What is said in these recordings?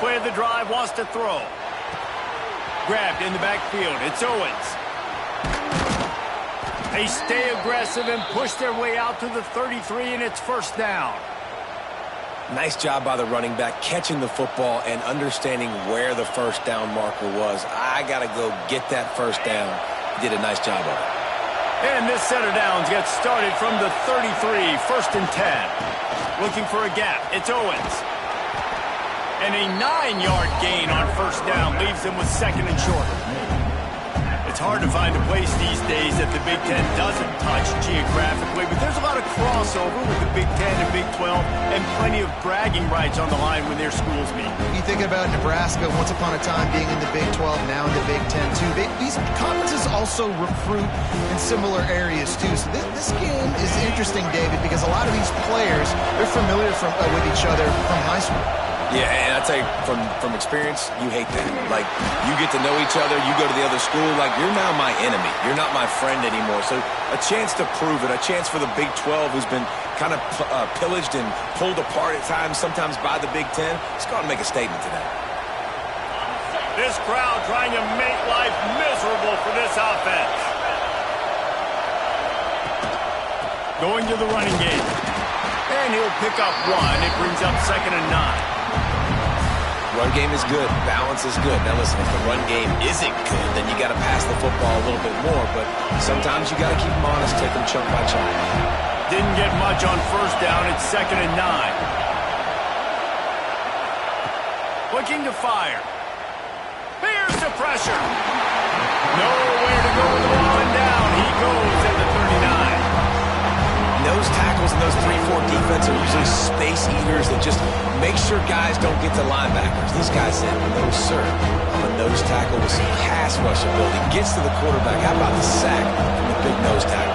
play of the drive, wants to throw. Grabbed in the backfield. It's Owens. They stay aggressive and push their way out to the 33, and it's first down. Nice job by the running back catching the football and understanding where the first down marker was. I got to go get that first down. He did a nice job of it. And this set of downs gets started from the 33, first and 10. Looking for a gap. It's Owens. And a 9-yard gain on first down leaves them with second and short. It's hard to find a place these days that the Big Ten doesn't touch geographically, but there's a lot of crossover with the Big Ten and Big 12 and plenty of bragging rights on the line when their schools meet. You think about Nebraska once upon a time being in the Big 12, now in the Big 10 too. These conferences also recruit in similar areas too. So this game is interesting, David, because a lot of these players, they're familiar with each other from high school. Yeah, and I tell you, from experience, you hate that. Like, you get to know each other, you go to the other school, like, you're now my enemy. You're not my friend anymore. So a chance to prove it, a chance for the Big 12, who's been kind of pillaged and pulled apart at times, sometimes by the Big 10. Let's go out and make a statement today. This crowd trying to make life miserable for this offense. Going to the running game. And he'll pick up one. It brings up second and 9. Run game is good. Balance is good. Now, listen, if the run game isn't good, then you got to pass the football a little bit more. But sometimes you got to keep them honest, take them chunk by chunk. Didn't get much on first down. It's second and 9. Looking to fire. Here's the pressure. Nowhere to go with the ball and down. He goes at the 39. Those tackles and those 3-4 defense are usually space eaters that just make sure guys don't get to linebackers. This guy said, no, sir. I'm a nose tackle with some pass rush ability. Gets to the quarterback. How about the sack from the big nose tackle?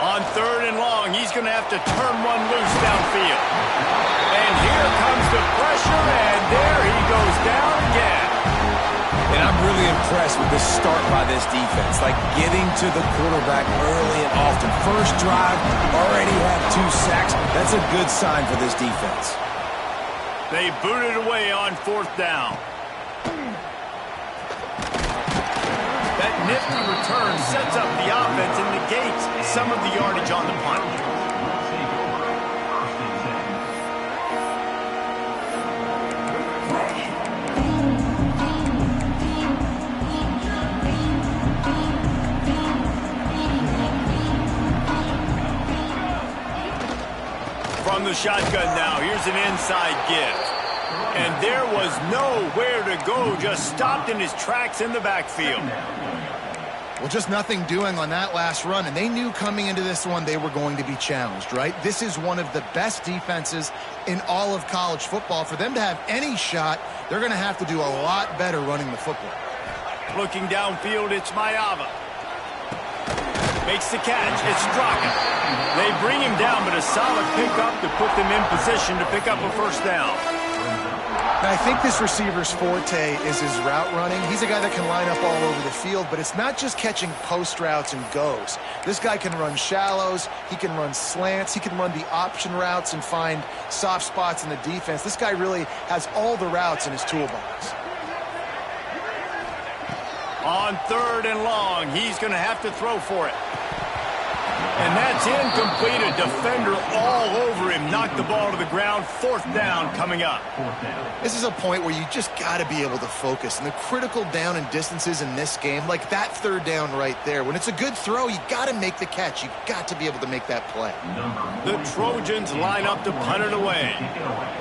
On third and long, he's going to have to turn one loose downfield. And here comes the pressure, and there he goes down again. And I'm really impressed with the start by this defense. Like getting to the quarterback early and often. First drive, already have 2 sacks. That's a good sign for this defense. They booted away on fourth down. That nifty return sets up the offense and negates some of the yardage on the punt. From the shotgun now, here's an inside give. And there was nowhere to go, just stopped in his tracks in the backfield. Well, just nothing doing on that last run, and they knew coming into this one they were going to be challenged, right? This is one of the best defenses in all of college football. For them to have any shot, they're going to have to do a lot better running the football. Looking downfield, it's Ncaa. Makes the catch. It's Straka. They bring him down, but a solid pickup to put them in position to pick up a first down. Now, I think this receiver's forte is his route running. He's a guy that can line up all over the field, but it's not just catching post routes and goes. This guy can run shallows. He can run slants. He can run the option routes and find soft spots in the defense. This guy really has all the routes in his toolbox. On third and long, he's going to have to throw for it. And that's incomplete. A defender all over him. Knocked the ball to the ground. Fourth down coming up. This is a point where you just got to be able to focus. And the critical down and distances in this game, like that third down right there, when it's a good throw, you got to make the catch. You got to be able to make that play. The Trojans line up to punt it away.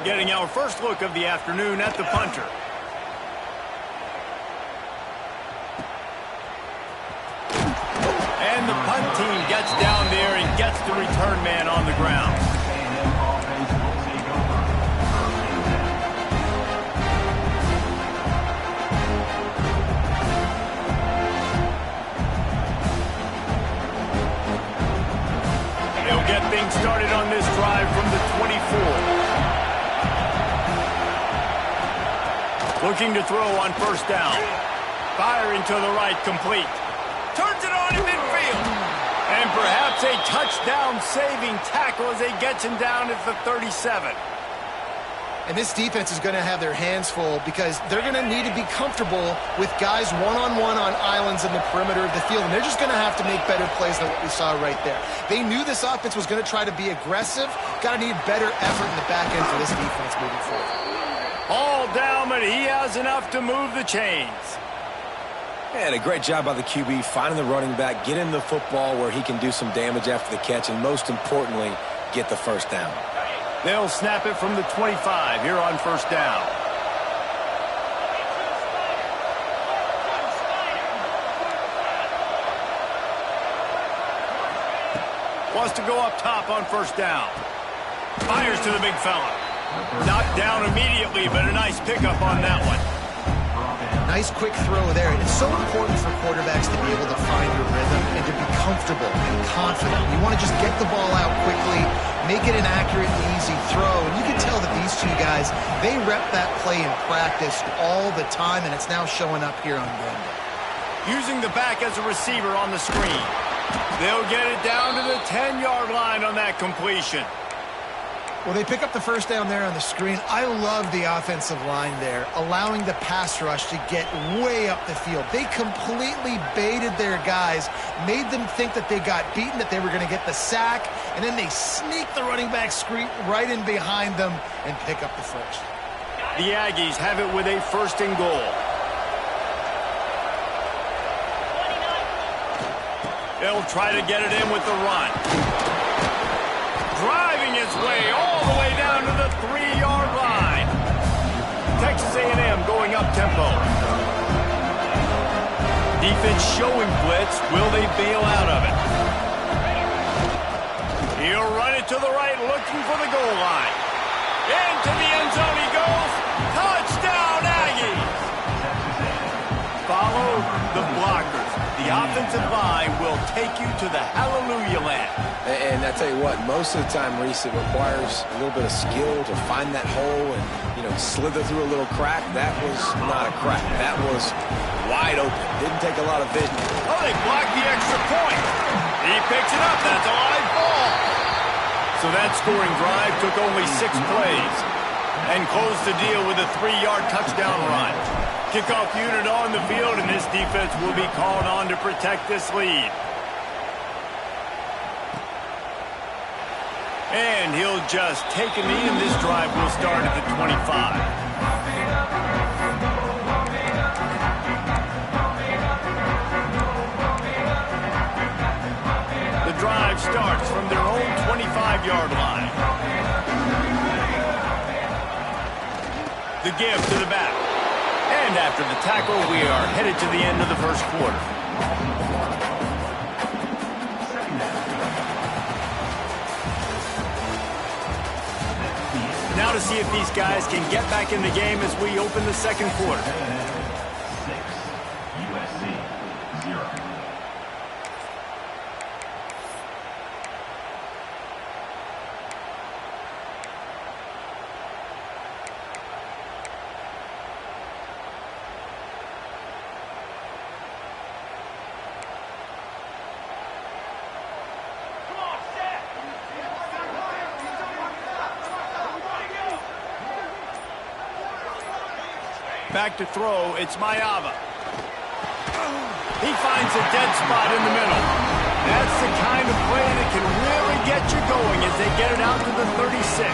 Getting our first look of the afternoon at the punter. And the punt team gets down there and gets the return man on the ground. They'll get things started on this drive from the 24. Looking to throw on first down. Firing to the right, complete. Turns it on in midfield. And perhaps a touchdown-saving tackle as they get him down at the 37. And this defense is going to have their hands full because they're going to need to be comfortable with guys one-on-one on islands in the perimeter of the field. And they're just going to have to make better plays than what we saw right there. They knew this offense was going to try to be aggressive. Got to need better effort in the back end for this defense moving forward. All down, but he has enough to move the chains. And a great job by the QB finding the running back, getting the football where he can do some damage after the catch, and most importantly, get the first down. They'll snap it from the 25 here on first down. Wants to go up top on first down. Fires to the big fella. Knocked down immediately, but a nice pickup on that one. Nice quick throw there. And it's so important for quarterbacks to be able to find your rhythm and to be comfortable and confident. You want to just get the ball out quickly, make it an accurate and easy throw. And you can tell that these two guys, they rep that play in practice all the time, and it's now showing up here on game day. Using the back as a receiver on the screen. They'll get it down to the 10-yard line on that completion. Well, they pick up the first down there on the screen. I love the offensive line there, allowing the pass rush to get way up the field. They completely baited their guys, made them think that they got beaten, that they were going to get the sack, and then they sneak the running back screen right in behind them and pick up the first. The Aggies have it with a first and goal. They'll try to get it in with the run. Driving his way all the way down to the 3-yard line. Texas A&M going up-tempo. Defense showing blitz. Will they bail out of it? He'll run it to the right, looking for the goal line. Into the end zone he goes. Touchdown, Aggies! Follow the blockers. The offensive line will take you to the hallelujah land. And I tell you what, most of the time, Reese, it requires a little bit of skill to find that hole and, slither through a little crack. That was not a crack. That was wide open. Didn't take a lot of vision. Oh, they blocked the extra point. He picks it up. That's a live ball. So that scoring drive took only 6 plays and closed the deal with a 3-yard touchdown run. Kickoff unit on the field, and this defense will be called on to protect this lead. And he'll just take a knee, and this drive will start at the 25. The drive starts from their own 25-yard line. The give to the back. And after the tackle, we are headed to the end of the first quarter. Now to see if these guys can get back in the game as we open the second quarter. 6, USC 0. Back to throw, it's Ncaa. He finds a dead spot in the middle. That's the kind of play that can really get you going as they get it out to the 36.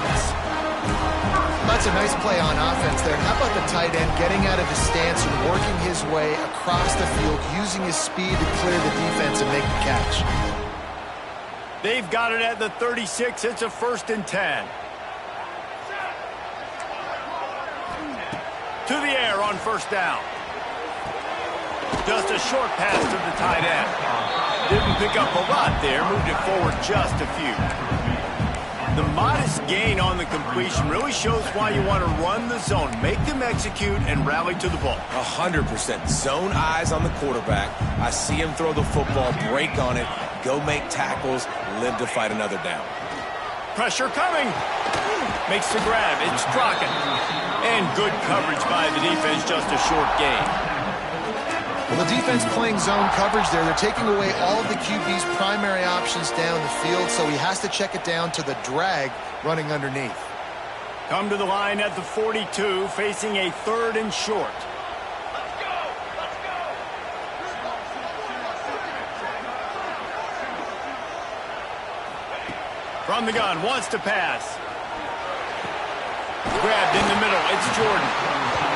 That's a nice play on offense there. How about the tight end getting out of his stance and working his way across the field, using his speed to clear the defense and make the catch. They've got it at the 36. It's a 1st and 10. To the air on first down. Just a short pass to the tight end. Didn't pick up a lot there. Moved it forward just a few. The modest gain on the completion really shows why you want to run the zone. Make them execute and rally to the ball. 100%. Zone eyes on the quarterback. I see him throw the football, break on it, go make tackles, live to fight another down. Pressure coming. Makes the grab. It's Straka. And good coverage by the defense, just a short gain. Well, the defense playing zone coverage there. They're taking away all of the QB's primary options down the field, so he has to check it down to the drag running underneath. Come to the line at the 42, facing a 3rd and short. From the gun, wants to pass. Grabbed in the middle, it's Jordan.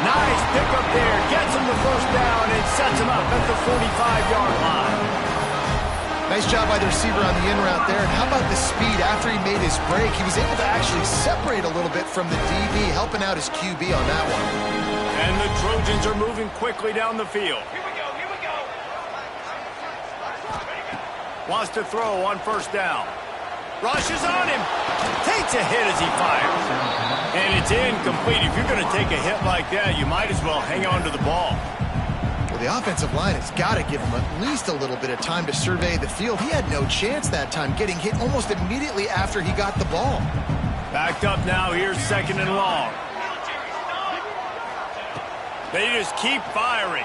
Nice pickup there, gets him the first down and sets him up at the 45-yard line. Nice job by the receiver on the in route there. And how about the speed after he made his break? He was able to actually separate a little bit from the DB, helping out his QB on that one. And the Trojans are moving quickly down the field. Here we go. Wants to throw on first down. Rushes on him. Takes a hit as he fires. And it's incomplete. If you're going to take a hit like that, you might as well hang on to the ball. Well, the offensive line has got to give him at least a little bit of time to survey the field. He had no chance that time, getting hit almost immediately after he got the ball. Backed up now. Here's 2nd and long. They just keep firing.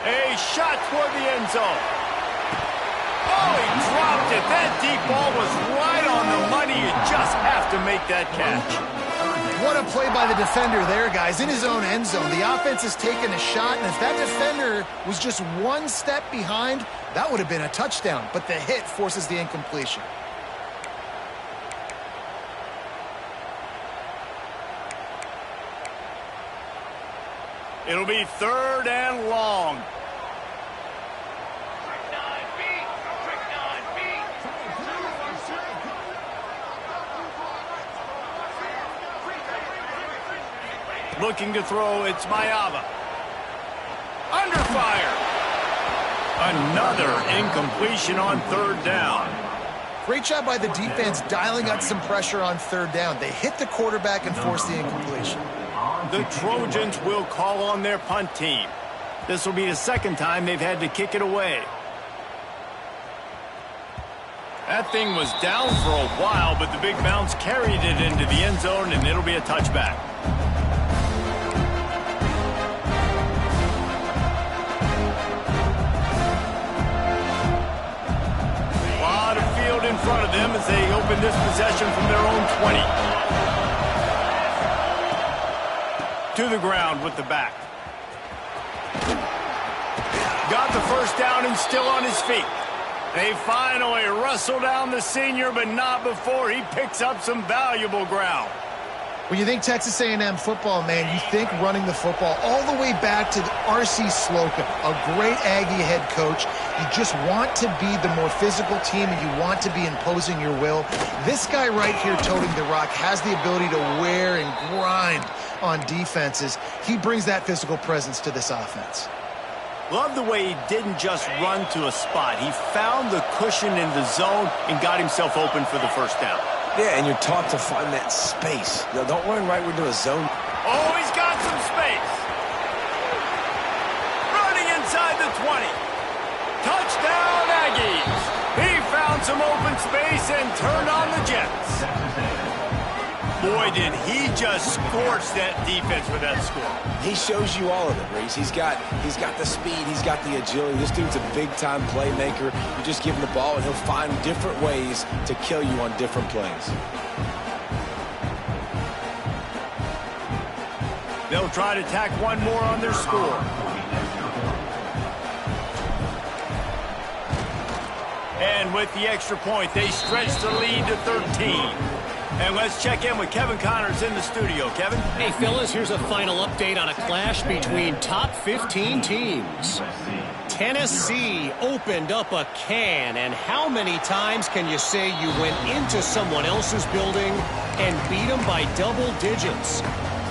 A shot toward the end zone. Oh, he dropped it. That deep ball was right on the money. You just have to make that catch. What a play by the defender there, guys. In his own end zone, the offense has taken a shot, and if that defender was just one step behind, that would have been a touchdown. But the hit forces the incompletion. It'll be 3rd and long. Looking to throw, it's Mayava. Under fire. Another incompletion on 3rd down. Great job by the defense dialing up some pressure on 3rd down. They hit the quarterback and forced the incompletion. The Trojans will call on their punt team. This will be the 2nd time they've had to kick it away. That thing was down for a while, but the big bounce carried it into the end zone, and it'll be a touchback. In front of them as they open this possession from their own 20. To the ground with the back. Got the first down and still on his feet. They finally wrestle down the senior, but not before he picks up some valuable ground. When you think Texas A&M football, man, you think running the football all the way back to R.C. Slocum, a great Aggie head coach. You just want to be the more physical team, and you want to be imposing your will. This guy right here toting the rock has the ability to wear and grind on defenses. He brings that physical presence to this offense. Love the way he didn't just run to a spot. He found the cushion in the zone and got himself open for the first down. Yeah, and you're taught to find that space. No, don't run right into a zone. Oh, he's got some space. Running inside the 20. Touchdown, Aggies. He found some open space and turned on the Jets. Boy, did he just scorch that defense with that score. He shows you all of it, Reese. He's got the speed. He's got the agility. This dude's a big-time playmaker. You just give him the ball, and he'll find different ways to kill you on different plays. They'll try to tack one more on their score. And with the extra point, they stretch the lead to 13. And let's check in with Kevin Connors in the studio. Kevin? Hey, fellas, here's a final update on a clash between top 15 teams. Tennessee opened up a can, and how many times can you say you went into someone else's building and beat them by double digits?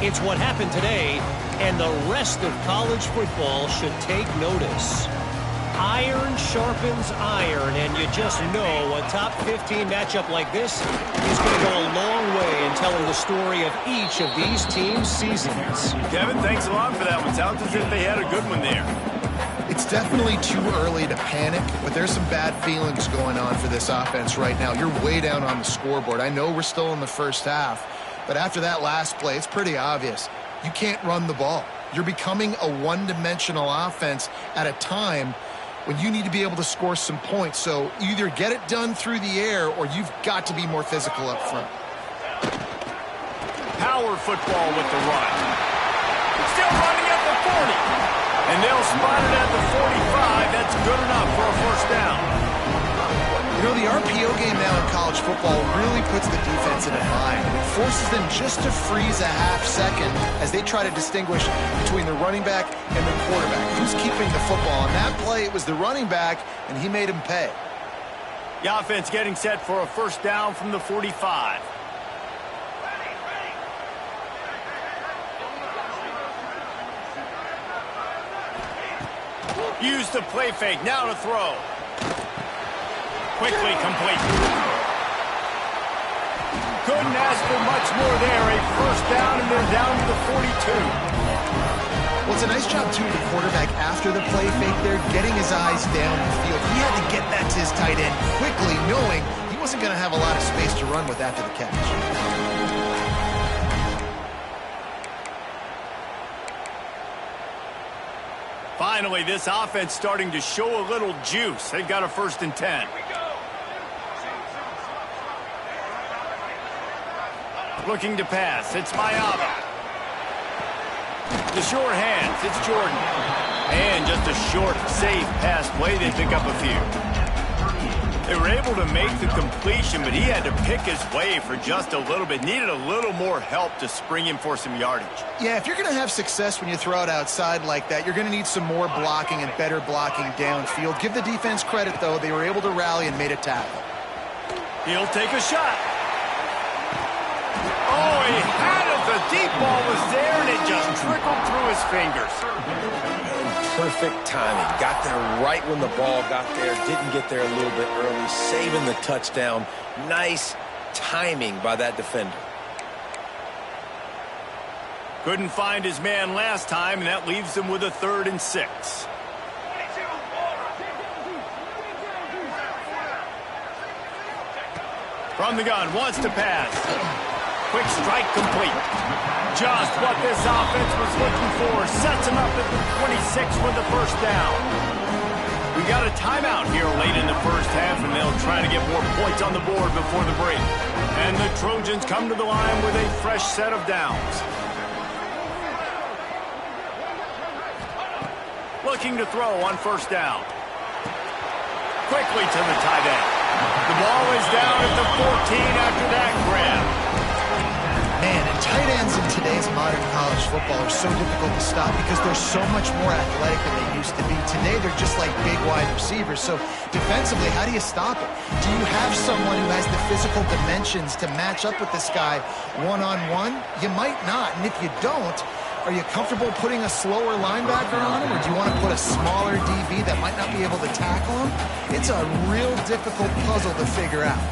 It's what happened today, and the rest of college football should take notice. Iron sharpens iron, and you just know a top 15 matchup like this is going to go a long way in telling the story of each of these teams' seasons. Kevin, thanks a lot for that one. Sounds as if they had a good one there. It's definitely too early to panic, but there's some bad feelings going on for this offense right now. You're way down on the scoreboard. I know we're still in the first half, but after that last play, it's pretty obvious. You can't run the ball. You're becoming a one-dimensional offense at a time when you need to be able to score some points. So either get it done through the air or you've got to be more physical up front. Power football with the run. Still running at the 40. And they'll spot it at the 45. That's good enough for a first down. You know, the RPO game now in college football really puts the defense in a bind. It forces them just to freeze a half second as they try to distinguish between the running back and the quarterback. Who's keeping the football? On that play, it was the running back, and he made him pay. The offense getting set for a first down from the 45. Use the play fake. Now to throw. Quickly complete. Couldn't ask for much more there. A first down, and they're down to the 42. Well, it's a nice job, too, the quarterback after the play fake there, getting his eyes down the field. He had to get that to his tight end quickly, knowing he wasn't going to have a lot of space to run with after the catch. Finally, this offense starting to show a little juice. They've got a 1st and 10. Looking to pass. It's Mayava. The short hands. It's Jordan. And just a short, safe pass play. They pick up a few. They were able to make the completion, but he had to pick his way for just a little bit. Needed a little more help to spring him for some yardage. Yeah, if you're going to have success when you throw it outside like that, you're going to need some more blocking and better blocking downfield. Give the defense credit, though. They were able to rally and made a tackle. He'll take a shot. Oh, he had it. The deep ball was there, and it just trickled through his fingers. Perfect timing. Got there right when the ball got there. Didn't get there a little bit early. Saving the touchdown. Nice timing by that defender. Couldn't find his man last time, and that leaves him with a 3rd and 6. From the gun, wants to pass. Quick strike complete. Just what this offense was looking for. Sets him up at the 26 with the first down. We got a timeout here late in the first half, and they'll try to get more points on the board before the break. And the Trojans come to the line with a fresh set of downs. Looking to throw on first down. Quickly to the tight end. The ball is down at the 14 after that grab. Man, and tight ends in today's modern college football are so difficult to stop because they're so much more athletic than they used to be. Today, they're just like big wide receivers. So defensively, how do you stop it? Do you have someone who has the physical dimensions to match up with this guy one-on-one? You might not. And if you don't, are you comfortable putting a slower linebacker on him, or do you want to put a smaller DB that might not be able to tackle him? It's a real difficult puzzle to figure out.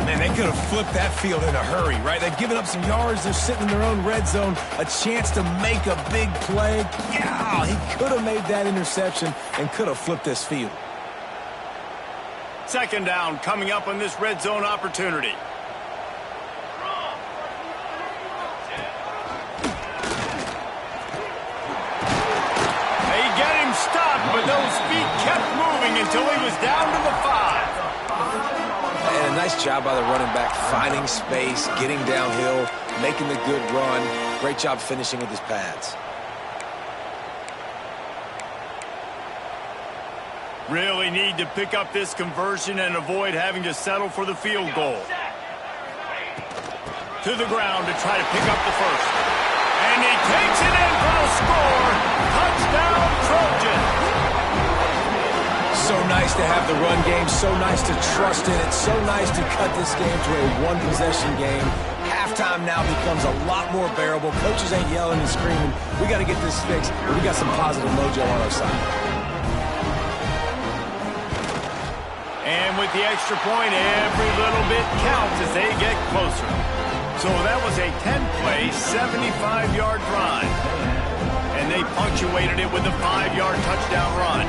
Man, they could have flipped that field in a hurry, right? They've given up some yards. They're sitting in their own red zone. A chance to make a big play. Yeah, he could have made that interception and could have flipped this field. 2nd down coming up on this red zone opportunity. They get him stopped, but those feet kept moving until he was down to the 5. And a nice job by the running back, finding space, getting downhill, making the good run. Great job finishing with his pads. Really need to pick up this conversion and avoid having to settle for the field goal. To the ground to try to pick up the first. And he takes it in for the score. Touchdown, Trojan. So nice to have the run game, so nice to trust in it, so nice to cut this game to a one-possession game. Halftime now becomes a lot more bearable. Coaches ain't yelling and screaming. We got to get this fixed, but we got some positive mojo on our side. And with the extra point, every little bit counts as they get closer. So that was a 10-play, 75-yard drive. And they punctuated it with a 5-yard touchdown run.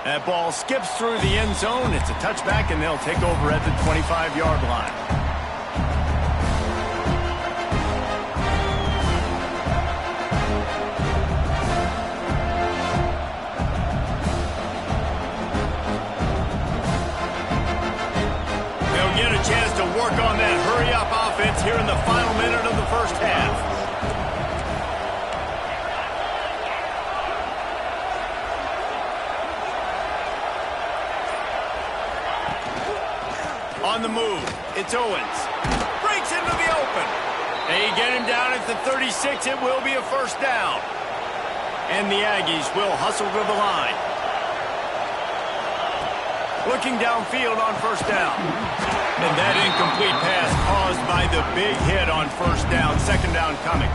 That ball skips through the end zone. It's a touchback, and they'll take over at the 25-yard line. They'll get a chance to work on that hurry-up offense here in the final minute of the first half. On the move, it's Owens. Breaks into the open. They get him down at the 36. It will be a first down. And the Aggies will hustle to the line. Looking downfield on first down. And that incomplete pass caused by the big hit on first down. Second down coming.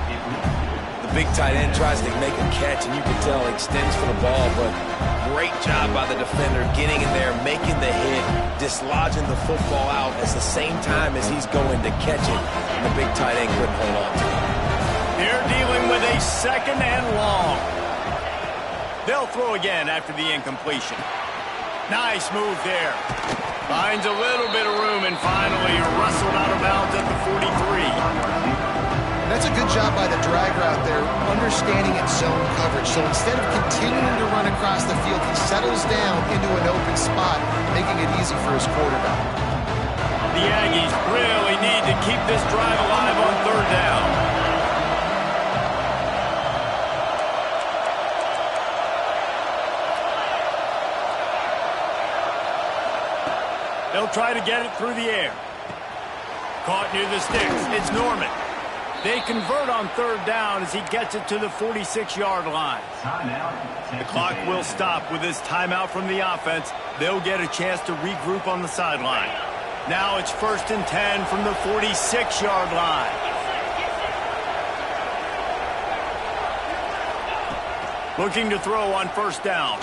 The big tight end tries to make a catch, and you can tell he extends for the ball, but great job by the defender getting in there, making the hit, dislodging the football out at the same time as he's going to catch it, and the big tight end couldn't hold on to it. They're dealing with a second and long. They'll throw again after the incompletion. Nice move there. Finds a little bit of room and finally wrestled out of bounds at the 43. That's a good job by the drag route there, understanding its zone coverage. So instead of continuing to run across the field, he settles down into an open spot, making it easy for his quarterback. The Aggies really need to keep this drive alive on third down. They'll try to get it through the air. Caught near the sticks. It's Norman. They convert on third down as he gets it to the 46-yard line. The clock will stop with this timeout from the offense. They'll get a chance to regroup on the sideline. Now it's 1st and 10 from the 46-yard line. Looking to throw on first down.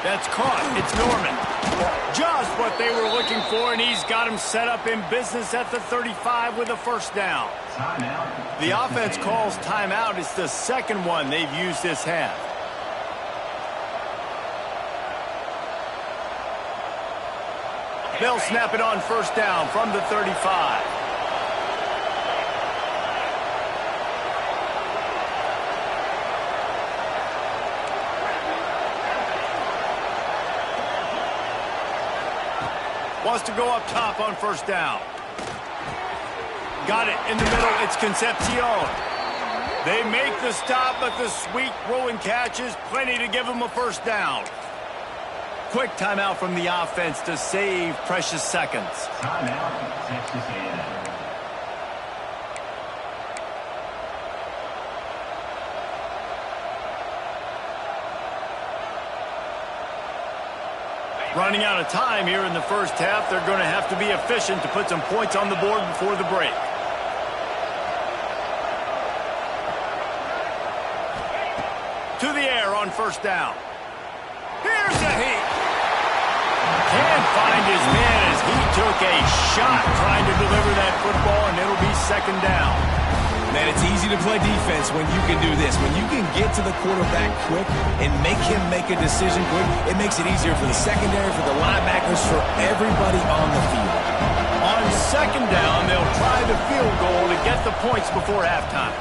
That's caught. It's Norman. Just what they were looking for, and he's got him set up in business at the 35 with a first down. The offense calls timeout. It's the second one they've used this half. They'll snap it on first down from the 35. Wants to go up top on first down. Got it in the middle. It's Concepcion. They make the stop, but the sweet throw and catch is plenty to give them a first down. Quick timeout from the offense to save precious seconds. Timeout, Texas A&M. Running out of time here in the first half. They're going to have to be efficient to put some points on the board before the break. To the air on first down. Here's a heat. Can't find his man as he took a shot trying to deliver that football, and it'll be second down. Man, it's easy to play defense when you can do this. When you can get to the quarterback quick and make him make a decision quick, it makes it easier for the secondary, for the linebackers, for everybody on the field. On second down, they'll try the field goal to get the points before halftime.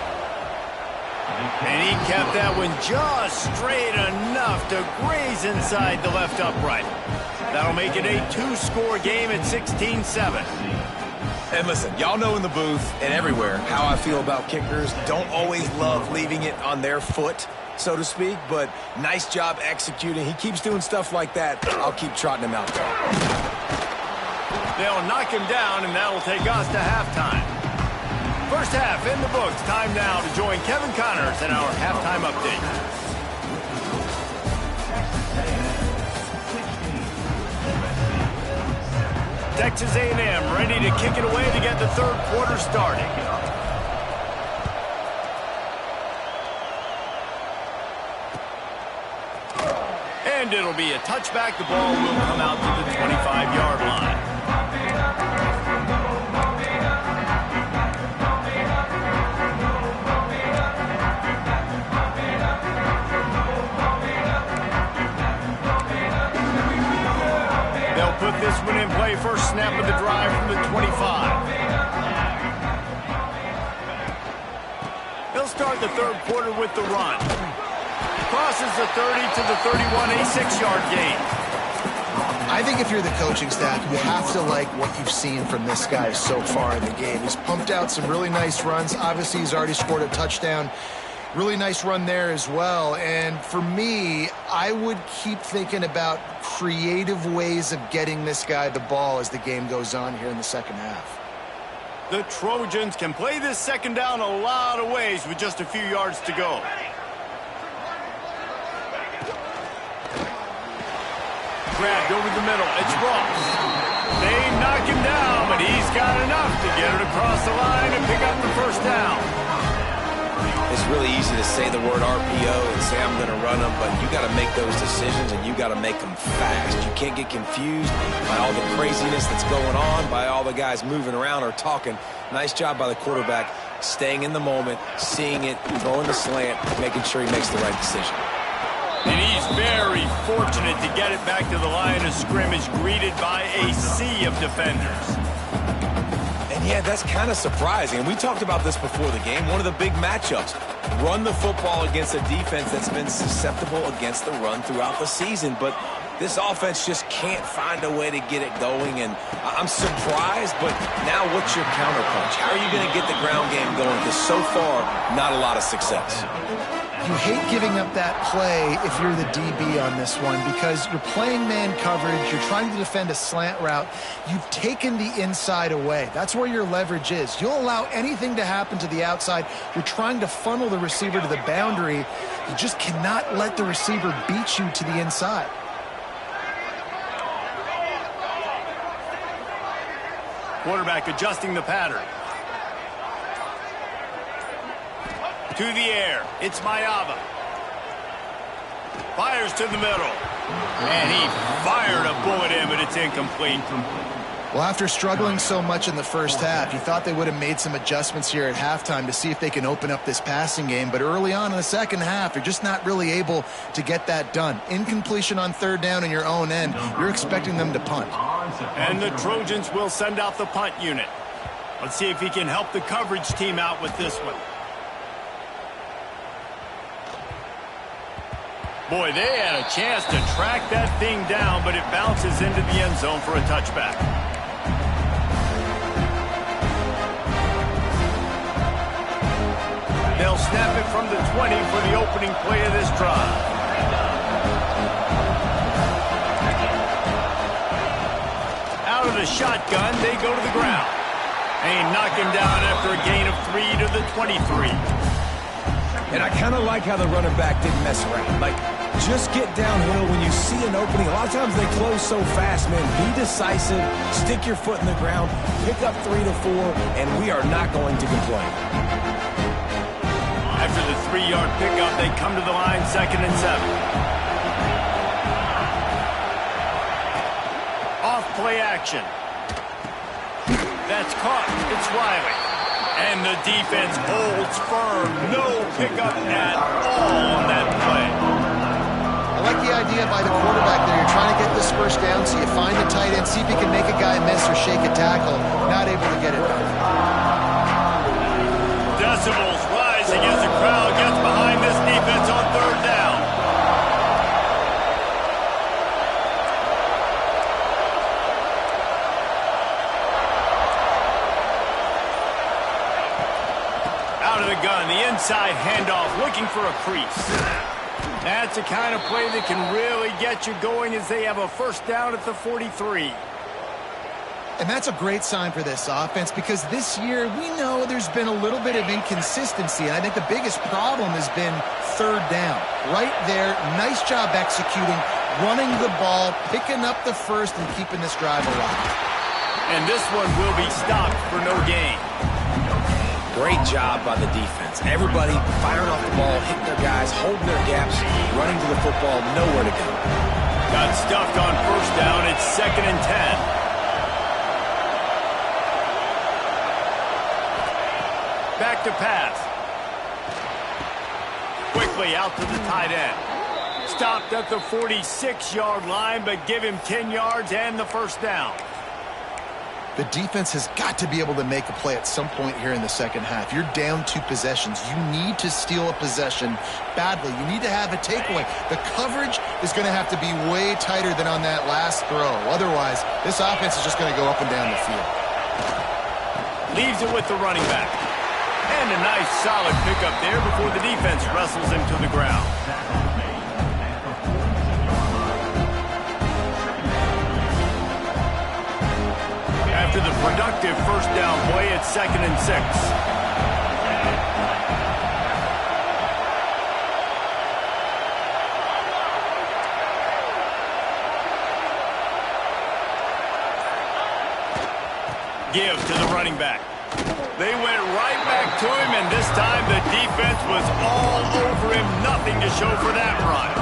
And he kept that one just straight enough to graze inside the left upright. That'll make it a two-score game at 16-7. And listen, y'all know in the booth and everywhere how I feel about kickers. Don't always love leaving it on their foot, so to speak, but nice job executing. He keeps doing stuff like that. I'll keep trotting him out there. They'll knock him down, and that'll take us to halftime. First half in the books. Time now to join Kevin Connors in our halftime update. Texas A&M ready to kick it away to get the third quarter starting. And it'll be a touchback. The ball will come out to the 25-yard line. put this one in play. First snap of the drive from the 25. He'll start the third quarter with the run. Crosses the 30 to the 31, a 6-yard gain. I think if you're the coaching staff, you have to like what you've seen from this guy so far in the game. He's pumped out some really nice runs. Obviously, he's already scored a touchdown. Really nice run there as well. And for me, I would keep thinking about creative ways of getting this guy the ball as the game goes on here in the second half. The Trojans can play this second down a lot of ways with just a few yards to go. Grabbed over the middle. It's Ross. They knock him down, but he's got enough to get it across the line and pick up the first down. It's really easy to say the word RPO and say I'm going to run them, but you got to make those decisions and you got to make them fast. You can't get confused by all the craziness that's going on, by all the guys moving around or talking. Nice job by the quarterback, staying in the moment, seeing it, throwing the slant, making sure he makes the right decision. And he's very fortunate to get it back to the line of scrimmage, greeted by a sea of defenders. And yeah, that's kind of surprising. And we talked about this before the game. One of the big matchups. Run the football against a defense that's been susceptible against the run throughout the season. But this offense just can't find a way to get it going. And I'm surprised, but now what's your counterpunch? How are you going to get the ground game going? Because so far, not a lot of success. You hate giving up that play if you're the DB on this one because you're playing man coverage, you're trying to defend a slant route, you've taken the inside away. That's where your leverage is. You'll allow anything to happen to the outside. You're trying to funnel the receiver to the boundary. You just cannot let the receiver beat you to the inside. Quarterback adjusting the pattern. To the air. It's Mayava. Fires to the middle. And he fired a bullet in, but it's incomplete. Well, after struggling so much in the first half, you thought they would have made some adjustments here at halftime to see if they can open up this passing game. But early on in the second half, you're just not really able to get that done. Incompletion on third down in your own end. You're expecting them to punt. And the Trojans will send out the punt unit. Let's see if he can help the coverage team out with this one. Boy, they had a chance to track that thing down, but it bounces into the end zone for a touchback. They'll snap it from the 20 for the opening play of this drive. Out of the shotgun, they go to the ground. They knock him down after a gain of 3 to the 23. And I kind of like how the running back didn't mess around. Like, just get downhill when you see an opening. A lot of times they close so fast, man. Be decisive, stick your foot in the ground, pick up 3 to 4, and we are not going to complain. After the 3-yard pickup, they come to the line, 2nd and 7. Off play action. That's caught. It's Riley. And the defense holds firm. No pickup at all on that play. I like the idea by the quarterback there. You're trying to get this first down, so you find the tight end, see if he can make a guy miss or shake a tackle. Not able to get it done. Decibels rising as the crowd gets behind this defense on third down. Out of the gun, the inside handoff, looking for a crease. That's the kind of play that can really get you going as they have a first down at the 43. And that's a great sign for this offense because this year we know there's been a little bit of inconsistency, and I think the biggest problem has been third down. Right there, nice job executing, running the ball, picking up the first, and keeping this drive alive. And this one will be stopped for no gain. Great job by the defense. Everybody firing off the ball, hitting their guys, holding their gaps, running to the football, nowhere to go. Got stuffed on first down. It's 2nd and 10. Back to pass. Quickly out to the tight end. Stopped at the 46-yard line, but give him 10 yards and the first down. The defense has got to be able to make a play at some point here in the second half. You're down 2 possessions. You need to steal a possession badly. You need to have a takeaway. The coverage is going to have to be way tighter than on that last throw. Otherwise, this offense is just going to go up and down the field. Leaves it with the running back. And a nice solid pickup there before the defense wrestles him to the ground. After the productive first down play, it's 2nd and 6. Give to the running back. They went right back to him, and this time the defense was all over him. Nothing to show for that run.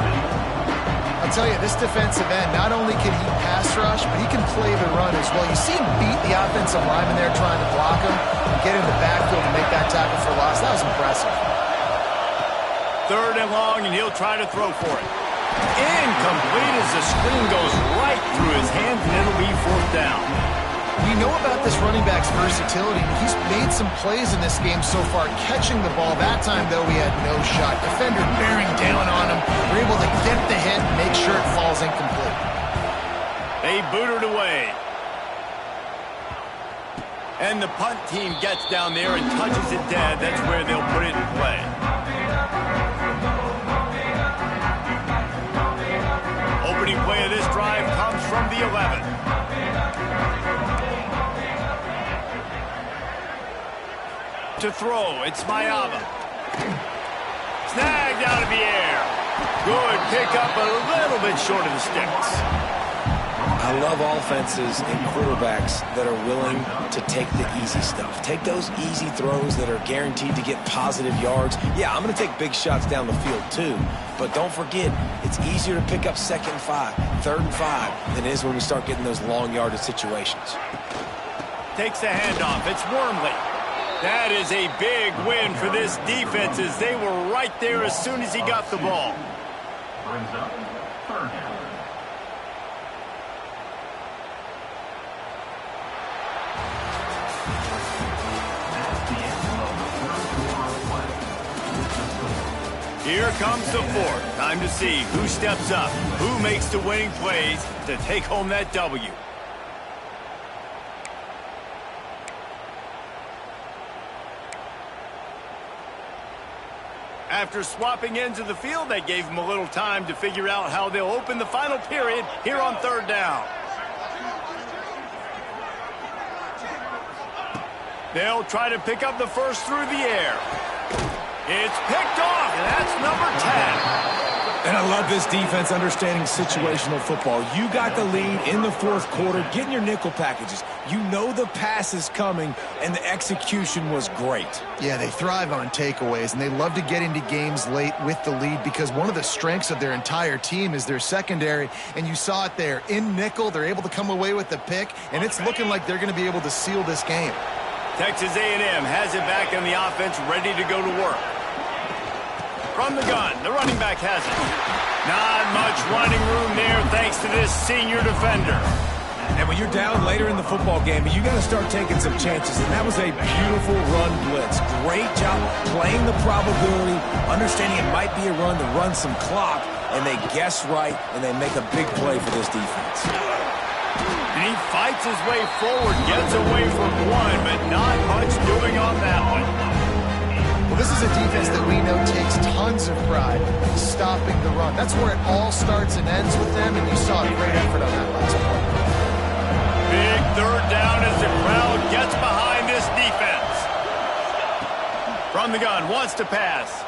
I'll tell you, this defensive end, not only can he pass rush, but he can play the run as well. You see him beat the offensive lineman there trying to block him and get in the backfield and make that tackle for loss. That was impressive. 3rd and long, and he'll try to throw for it. Incomplete as the screen goes right through his hands, and it'll be 4th down. We know about this running back's versatility. He's made some plays in this game so far, catching the ball. That time, though, he had no shot. Defender bearing down on him. They're able to get the hit and make sure it falls incomplete. They boot it away. And the punt team gets down there and touches it dead. That's where they'll put it in play. Opening play of this drive comes from the 11. To throw, it's Ncaa. Snagged out of the air. Good pickup, but a little bit short of the sticks. I love offenses and quarterbacks that are willing to take the easy stuff. Take those easy throws that are guaranteed to get positive yards. Yeah, I'm going to take big shots down the field too, but don't forget, it's easier to pick up 2nd and 5, 3rd and 5 than it is when we start getting those long yardage situations. Takes the handoff. It's Wormley. That is a big win for this defense as they were right there as soon as he got the ball. Brings up 3rd down. That's the end of the 3rd quarter play. Here comes the 4th. Time to see who steps up, who makes the winning plays to take home that W. After swapping ends of the field, that gave them a little time to figure out how they'll open the final period here on 3rd down. They'll try to pick up the first through the air. It's picked off, and that's number 10. And I love this defense understanding situational football. You got the lead in the 4th quarter, getting your nickel packages. You know the pass is coming, and the execution was great. Yeah, they thrive on takeaways, and they love to get into games late with the lead because one of the strengths of their entire team is their secondary, and you saw it there. In nickel, they're able to come away with the pick, and it's looking like they're going to be able to seal this game. Texas A&M has it back on the offense, ready to go to work. From the gun, the running back has it. Not much running room there thanks to this senior defender. And when you're down later in the football game, you got to start taking some chances. And that was a beautiful run blitz. Great job playing the probability, understanding it might be a run to run some clock, and they guess right, and they make a big play for this defense. And he fights his way forward, gets away from one, but not much doing on that one. Well, this is a defense that we know takes tons of pride in stopping the run. That's where it all starts and ends with them, and you saw a great effort on that last play. Big 3rd down as the crowd gets behind this defense. From the gun, wants to pass.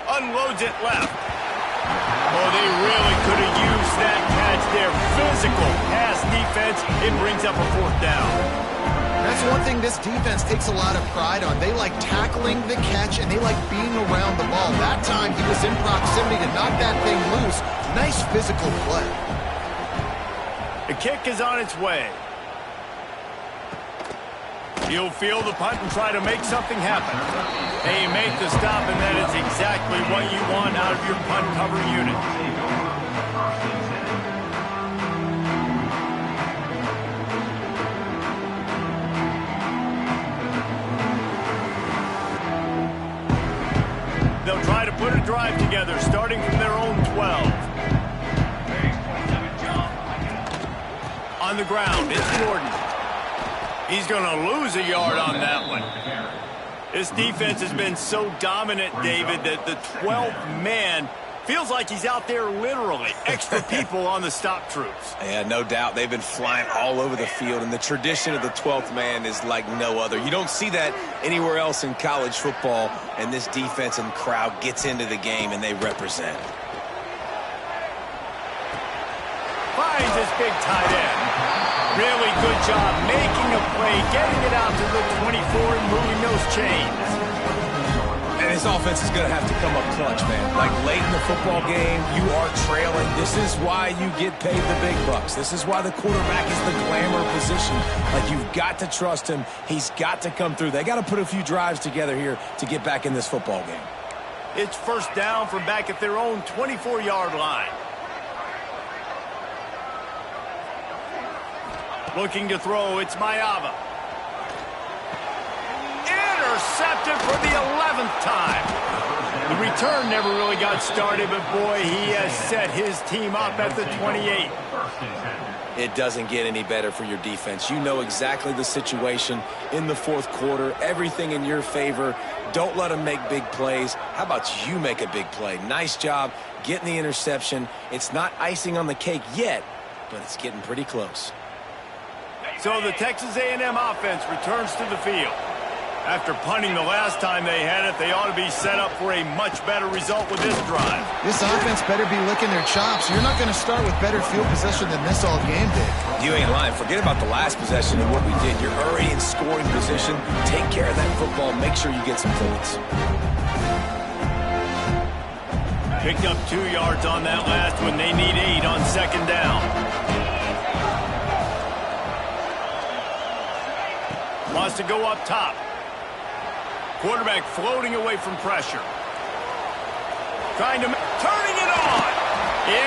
Unloads it left. Oh, they really could have used that catch there. Physical pass defense. It brings up a 4th down. That's one thing this defense takes a lot of pride on. They like tackling the catch, and they like being around the ball. That time, he was in proximity to knock that thing loose. Nice physical play. The kick is on its way. He'll field the punt and try to make something happen. They make the stop, and that is exactly what you want out of your punt cover unit. They'll try to put a drive together, starting from their own 12. On the ground, it's Gordon. He's going to lose a yard on that one. This defense has been so dominant, David, that the 12th man feels like he's out there literally. Extra people on the stop troops. Yeah, no doubt. They've been flying all over the field, and the tradition of the 12th man is like no other. You don't see that anywhere else in college football, and this defense and crowd gets into the game, and they represent. Finds his big tight end. Really good job making a play, getting it out to the 24 and moving those chains. And his offense is going to have to come up clutch, man. Like late in the football game, you are trailing. This is why you get paid the big bucks. This is why the quarterback is the glamour position. Like, you've got to trust him. He's got to come through. They got to put a few drives together here to get back in this football game. It's first down from back at their own 24-yard line. Looking to throw, it's Ncaa. Intercepted for the 11th time. The return never really got started, but boy, he has set his team up at the 28. It doesn't get any better for your defense. You know exactly the situation in the fourth quarter, everything in your favor. Don't let them make big plays. How about you make a big play? Nice job getting the interception. It's not icing on the cake yet, but it's getting pretty close. So the Texas A&M offense returns to the field. After punting the last time they had it, they ought to be set up for a much better result with this drive. This offense better be licking their chops. You're not going to start with better field possession than this all game did. You ain't lying. Forget about the last possession and what we did. You're already in scoring position. Take care of that football. Make sure you get some points. Picked up 2 yards on that last one. They need 8 on second down. Wants to go up top. Quarterback floating away from pressure. Turning it on.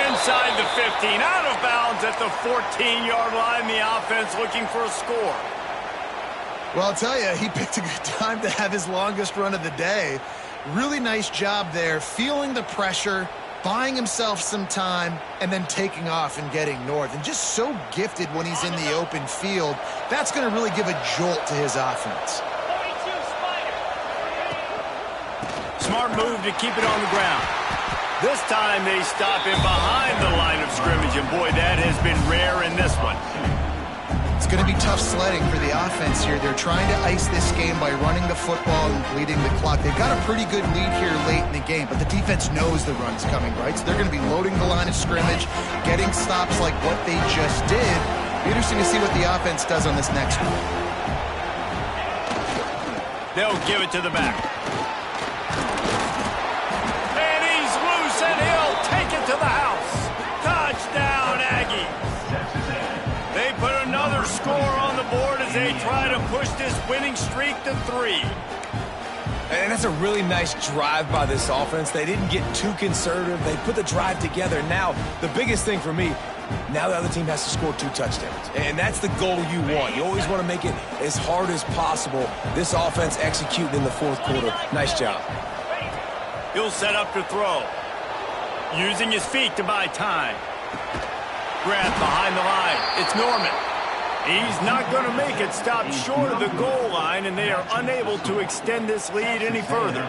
Inside the 15. Out of bounds at the 14-yard line. The offense looking for a score. Well, I'll tell you, he picked a good time to have his longest run of the day. Really nice job there, feeling the pressure, buying himself some time, and then taking off and getting north. And just so gifted when he's in the open field. That's going to really give a jolt to his offense. Smart move to keep it on the ground. This time they stop him behind the line of scrimmage, and boy, that has been rare in this one. It's going to be tough sledding for the offense here. They're trying to ice this game by running the football and bleeding the clock. They've got a pretty good lead here late in the game, but the defense knows the run's coming, right? So they're going to be loading the line of scrimmage, getting stops like what they just did. Be interesting to see what the offense does on this next one. They'll give it to the back. And he's loose, and he'll take it to the house. Touchdown, Aggie. They put another score on the board as they try to push this winning streak to 3. And that's a really nice drive by this offense. They didn't get too conservative. They put the drive together. Now, the biggest thing for me, now the other team has to score 2 touchdowns. And that's the goal you want. You always want to make it as hard as possible. This offense executing in the fourth quarter. Nice job. He'll set up to throw. Using his feet to buy time. Grab behind the line. It's Norman. He's not going to make it. Stopped short of the goal line, and they are unable to extend this lead any further.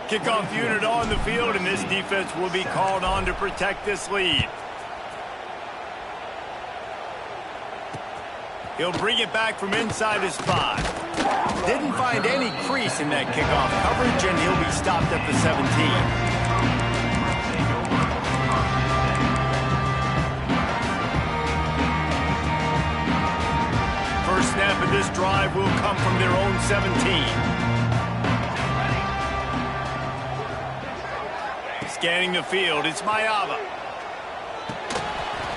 Kickoff unit on the field, and this defense will be called on to protect this lead. He'll bring it back from inside his 5. Didn't find any crease in that kickoff coverage, and he'll be stopped at the 17. First snap of this drive will come from their own 17. Scanning the field, it's Ncaa.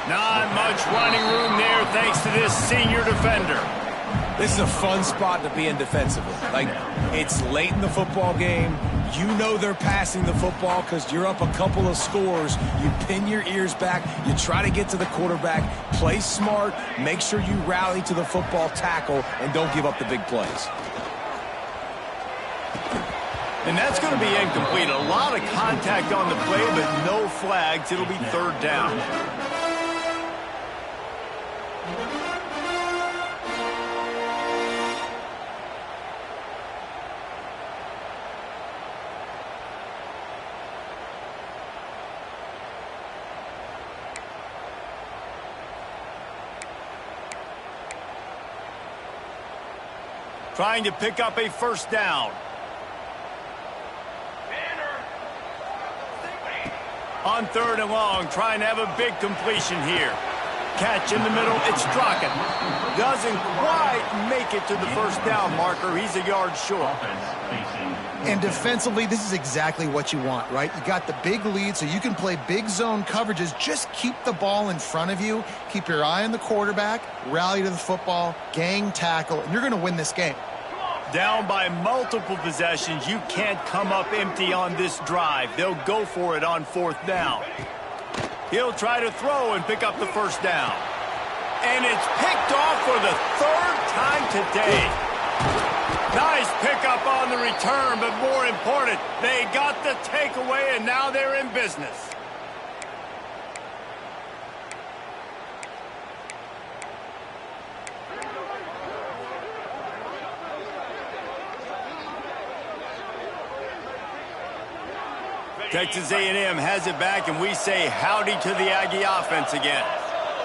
Not much running room there thanks to this senior defender. This is a fun spot to be in defensively. Like, it's late in the football game. You know they're passing the football because you're up a couple of scores. You pin your ears back. You try to get to the quarterback. Play smart. Make sure you rally to the football tackle and don't give up the big plays. And that's going to be incomplete. A lot of contact on the play, but no flags. It'll be third down. Trying to pick up a first down. On third and long, trying to have a big completion here. Catch in the middle, it's Strachan. Doesn't quite make it to the first down marker. He's a yard short. And defensively, this is exactly what you want, right? You got the big lead, so you can play big zone coverages. Just keep the ball in front of you. Keep your eye on the quarterback. Rally to the football. Gang tackle. And you're going to win this game. Down by multiple possessions. You can't come up empty on this drive. They'll go for it on fourth down. He'll try to throw and pick up the first down. And it's picked off for the third time today. Nice pickup on the return, but more important, they got the takeaway, and now they're in business. Texas A&M has it back, and we say howdy to the Aggie offense again.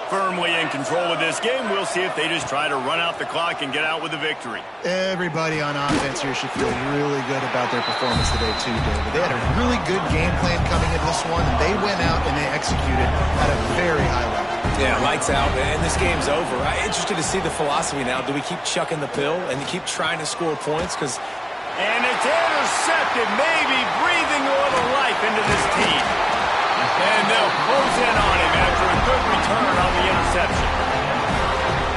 Firmly in control of this game. We'll see if they just try to run out the clock and get out with a victory. Everybody on offense here should feel really good about their performance today too, David. They had a really good game plan coming into this one, and they went out and they executed at a very high level. Yeah, lights out, and this game's over. I'm interested to see the philosophy now. Do we keep chucking the pill and keep trying to score points? And it's intercepted, maybe breathing a little life into this team. And they'll close in on him after a good return on the interception.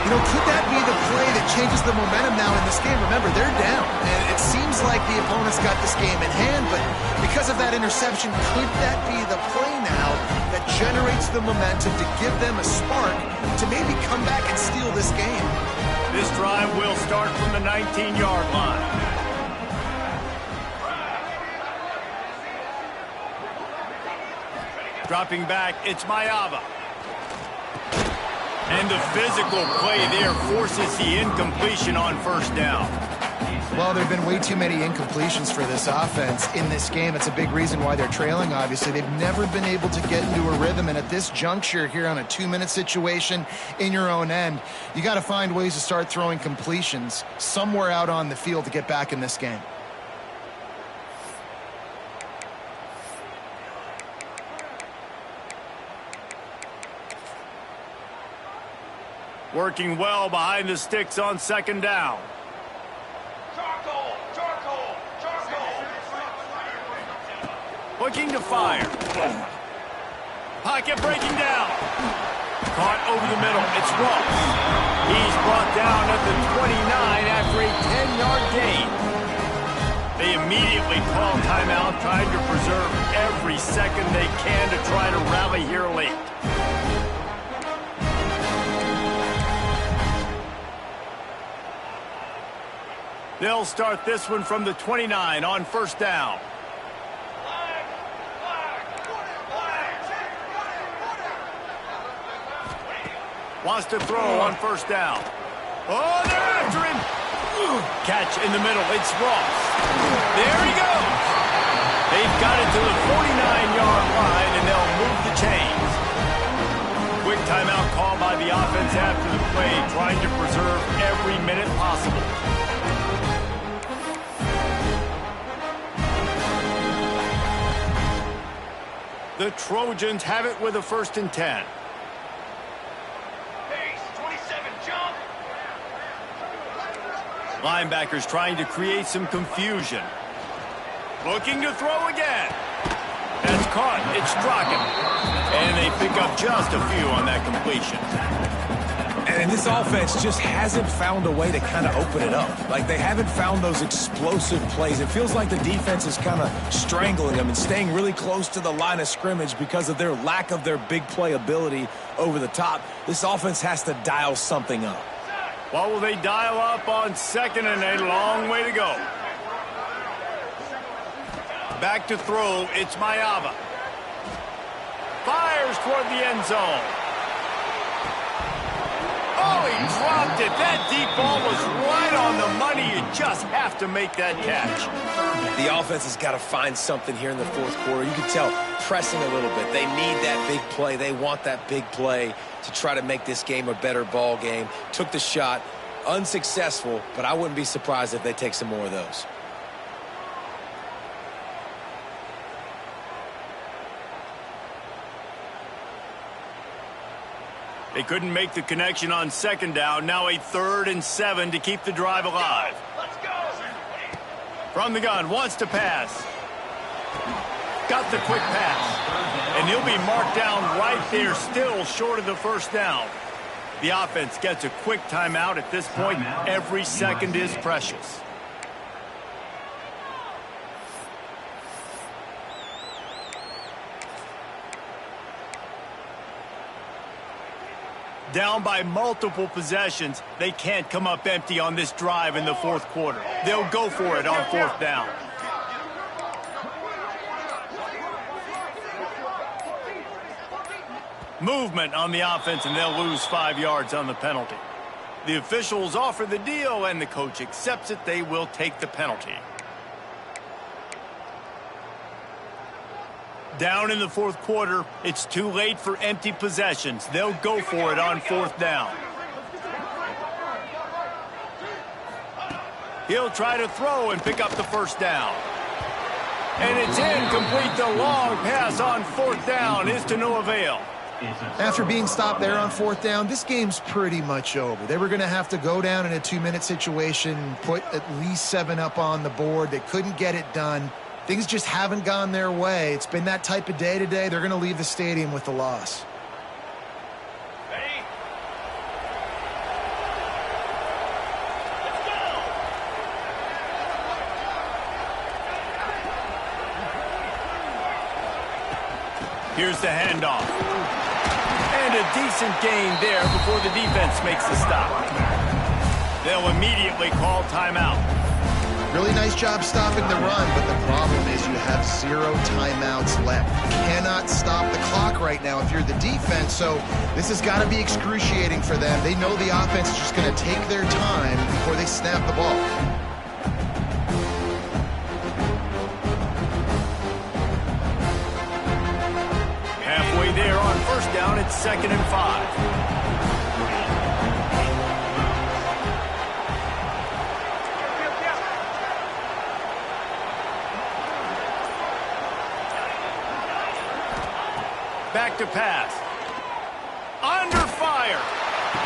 You know, could that be the play that changes the momentum now in this game? Remember, they're down, and it seems like the opponent's got this game in hand, but because of that interception, could that be the play now that generates the momentum to give them a spark to maybe come back and steal this game? This drive will start from the 19-yard line. Dropping back, it's Mayava. And the physical play there forces the incompletion on first down. Well, there have been way too many incompletions for this offense in this game. It's a big reason why they're trailing, obviously. They've never been able to get into a rhythm, and at this juncture here on a 2-minute situation in your own end, you got to find ways to start throwing completions somewhere out on the field to get back in this game. Working well behind the sticks on second down. Looking to fire. Pocket breaking down. Caught over the middle. It's Ross. He's brought down at the 29 after a 10-yard gain. They immediately call timeout, trying to preserve every second they can to try to rally here late. They'll start this one from the 29 on first down. Wants to throw on first down. Oh, they're after him. Catch in the middle. It's Ross. There he goes. They've got it to the 49-yard line, and they'll move the chains. Quick timeout call by the offense after the play, trying to preserve every minute possible. The Trojans have it with a 1st and 10. Linebackers trying to create some confusion. Looking to throw again. That's caught. It's Strachan. And they pick up just a few on that completion. And this offense just hasn't found a way to kind of open it up. Like, they haven't found those explosive plays. It feels like the defense is kind of strangling them and staying really close to the line of scrimmage because of their lack of their big play ability over the top. This offense has to dial something up. What will they dial up on second and a long way to go? Back to throw, it's Ncaa. Fires toward the end zone. Oh, he dropped it. That deep ball was right on the money. You just have to make that catch. The offense has got to find something here in the fourth quarter. You can tell pressing a little bit. They need that big play. They want that big play to try to make this game a better ball game. Took the shot, unsuccessful, but I wouldn't be surprised if they take some more of those. They couldn't make the connection on second down. Now a 3rd and 7 to keep the drive alive. Let's go. From the gun, wants to pass. Got the quick pass. And he'll be marked down right there, still short of the first down. The offense gets a quick timeout at this point. Every second is precious. Down by multiple possessions, they can't come up empty on this drive in the fourth quarter. They'll go for it on fourth down. Movement on the offense, and they'll lose 5 yards on the penalty. The officials offer the deal, and the coach accepts it. They will take the penalty. Down in the fourth quarter, it's too late for empty possessions. They'll go for it on fourth down. He'll try to throw and pick up the first down. And it's incomplete. The long pass on fourth down is to no avail. After being stopped there on fourth down, this game's pretty much over. They were going to have to go down in a 2-minute situation, put at least 7 up on the board. They couldn't get it done. Things just haven't gone their way. It's been that type of day today. They're going to leave the stadium with the loss. Ready? Here's the handoff. And a decent gain there before the defense makes the stop. They'll immediately call timeout. Really nice job stopping the run, but the problem is you have 0 timeouts left. You cannot stop the clock right now if you're the defense, so this has got to be excruciating for them. They know the offense is just going to take their time before they snap the ball. Halfway there on first down, it's 2nd and 5. Back to pass. Under fire.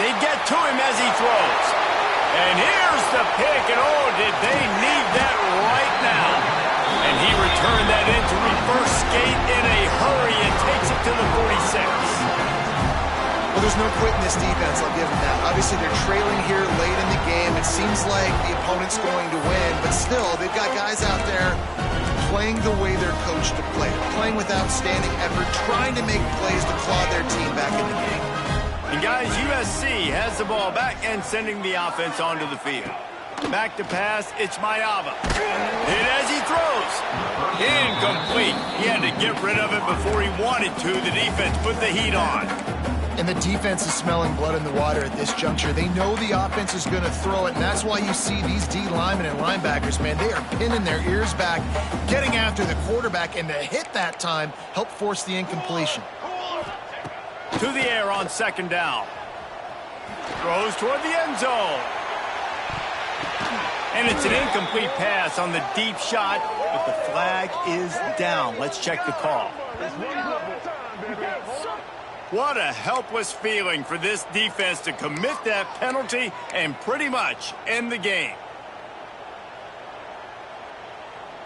They get to him as he throws. And here's the pick, and oh, did they need that right now. And he returned that into reverse skate in a hurry and takes it to the 46. Well, there's no quit in this defense, I'll give them that. Obviously, they're trailing here late in the game. It seems like the opponent's going to win, but still, they've got guys out there playing the way they're coached to play, playing with outstanding effort, trying to make plays to claw their team back in the game. And guys, USC has the ball back and sending the offense onto the field. Back to pass, it's Ncaa. Hit as he throws. Incomplete. He had to get rid of it before he wanted to. The defense put the heat on. And the defense is smelling blood in the water at this juncture. They know the offense is going to throw it, and that's why you see these D linemen and linebackers, man, they are pinning their ears back, getting after the quarterback, and the hit that time helped force the incompletion. To the air on second down. Throws toward the end zone. And it's an incomplete pass on the deep shot, but the flag is down. Let's check the call. What a helpless feeling for this defense to commit that penalty and pretty much end the game.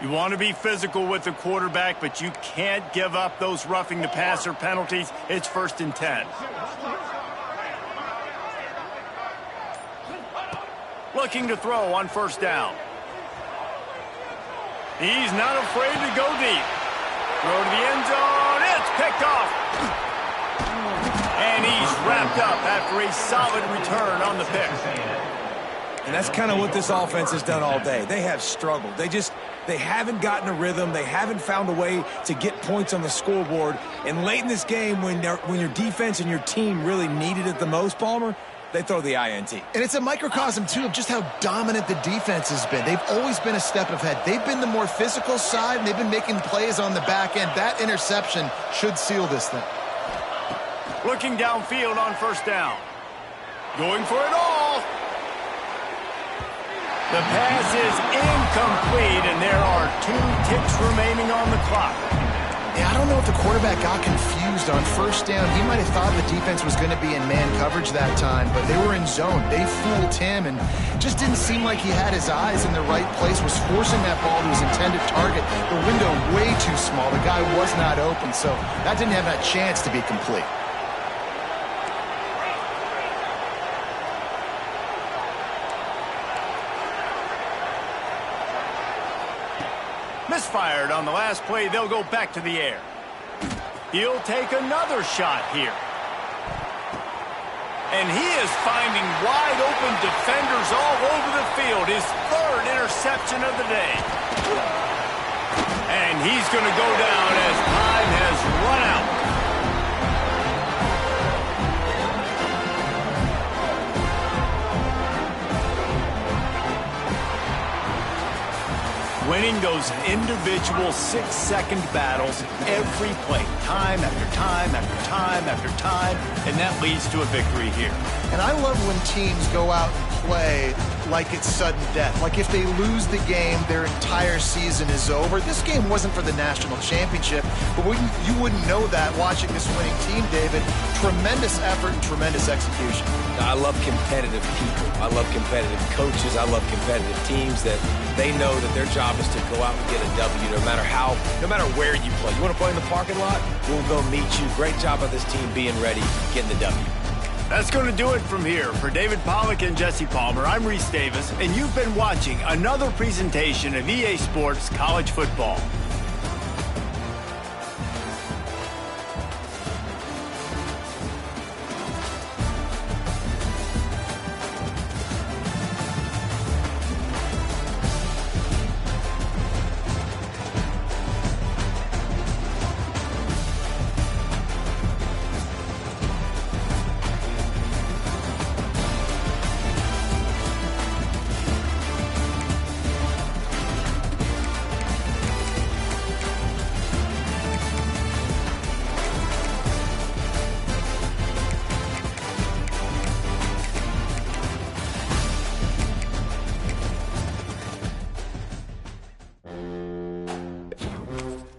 You want to be physical with the quarterback, but you can't give up those roughing the passer penalties. It's 1st and 10. looking to throw on first down. He's not afraid to go deep. Throw to the end zone. It's picked off. And he's wrapped up after a solid return on the pick. And that's kind of what this offense has done all day. They have struggled. They haven't gotten a rhythm. They haven't found a way to get points on the scoreboard. And late in this game, when your defense and your team really needed it the most, Palmer, they throw the INT. And it's a microcosm, too, of just how dominant the defense has been. They've always been a step ahead. They've been the more physical side, and they've been making plays on the back end. That interception should seal this thing. Looking downfield on first down. Going for it all. The pass is incomplete, and there are 2 ticks remaining on the clock. Yeah, I don't know if the quarterback got confused on first down. He might have thought the defense was going to be in man coverage that time, but they were in zone. They fooled him, and just didn't seem like he had his eyes in the right place, was forcing that ball to his intended target. The window way too small. The guy was not open, so that didn't have that chance to be complete. Misfired on the last play. They'll go back to the air. He'll take another shot here. And he is finding wide open defenders all over the field. His 3rd interception of the day. And he's going to go down as time has run out. Winning those individual 6-second battles every play, time after time after time after time, and that leads to a victory here. And I love when teams go out and play like it's sudden death. Like if they lose the game, their entire season is over. This game wasn't for the national championship, but you wouldn't know that watching this winning team, David. Tremendous effort and tremendous execution. I love competitive people. I love competitive coaches. I love competitive teams that they know that their job is to go out and get a W no matter where you play. You want to play in the parking lot? We'll go meet you. Great job of this team being ready, getting the W. That's going to do it from here. For David Pollack and Jesse Palmer, I'm Reese Davis, and you've been watching another presentation of EA Sports College Football.